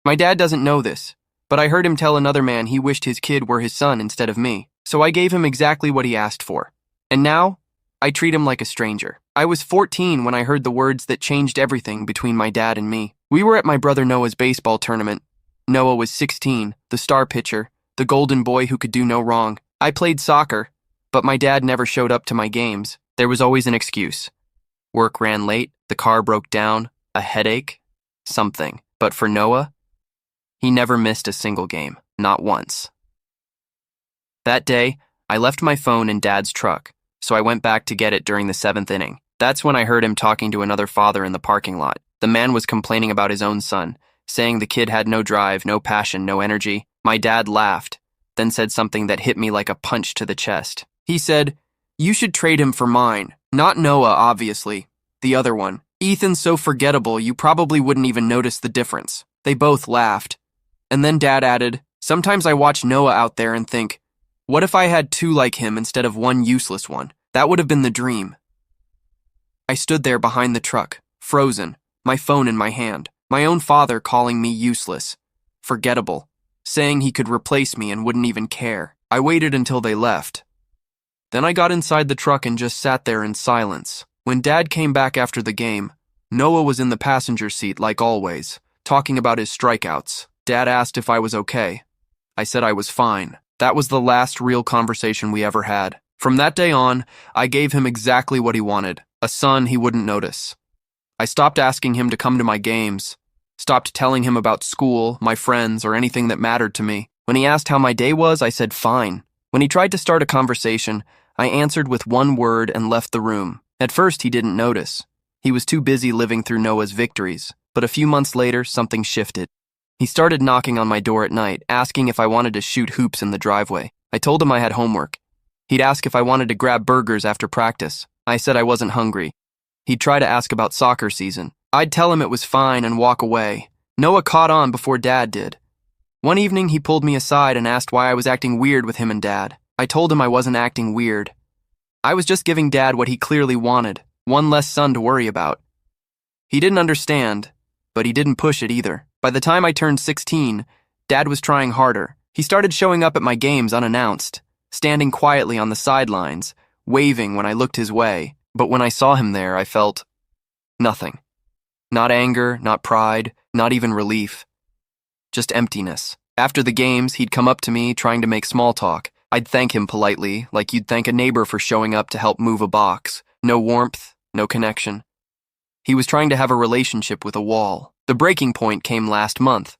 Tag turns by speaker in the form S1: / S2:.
S1: My dad doesn't know this, but I heard him tell another man he wished his kid were his son instead of me, so I gave him exactly what he asked for. And now, I treat him like a stranger. I was 14 when I heard the words that changed everything between my dad and me. We were at my brother Noah's baseball tournament. Noah was 16, the star pitcher, the golden boy who could do no wrong. I played soccer, but my dad never showed up to my games. There was always an excuse. Work ran late, the car broke down, a headache, something. But for Noah, he never missed a single game, not once. That day, I left my phone in Dad's truck, so I went back to get it during the 7th inning. That's when I heard him talking to another father in the parking lot. The man was complaining about his own son, saying the kid had no drive, no passion, no energy. My dad laughed, then said something that hit me like a punch to the chest. He said, "You should trade him for mine. Not Noah, obviously. The other one. Ethan's so forgettable you probably wouldn't even notice the difference." They both laughed. And then Dad added, "Sometimes I watch Noah out there and think, what if I had two like him instead of one useless one? That would have been the dream." I stood there behind the truck, frozen, my phone in my hand, my own father calling me useless, forgettable, saying he could replace me and wouldn't even care. I waited until they left. Then I got inside the truck and just sat there in silence. When Dad came back after the game, Noah was in the passenger seat like always, talking about his strikeouts. Dad asked if I was okay. I said I was fine. That was the last real conversation we ever had. From that day on, I gave him exactly what he wanted, a son he wouldn't notice. I stopped asking him to come to my games, stopped telling him about school, my friends, or anything that mattered to me. When he asked how my day was, I said fine. When he tried to start a conversation, I answered with one word and left the room. At first, he didn't notice. He was too busy living through Noah's victories. But a few months later, something shifted. He started knocking on my door at night, asking if I wanted to shoot hoops in the driveway. I told him I had homework. He'd ask if I wanted to grab burgers after practice. I said I wasn't hungry. He'd try to ask about soccer season. I'd tell him it was fine and walk away. Noah caught on before Dad did. One evening, he pulled me aside and asked why I was acting weird with him and Dad. I told him I wasn't acting weird. I was just giving Dad what he clearly wanted, one less son to worry about. He didn't understand, but he didn't push it either. By the time I turned 16, Dad was trying harder. He started showing up at my games unannounced, standing quietly on the sidelines, waving when I looked his way. But when I saw him there, I felt nothing. Not anger, not pride, not even relief. Just emptiness. After the games, he'd come up to me, trying to make small talk. I'd thank him politely, like you'd thank a neighbor for showing up to help move a box. No warmth, no connection. He was trying to have a relationship with a wall. The breaking point came last month.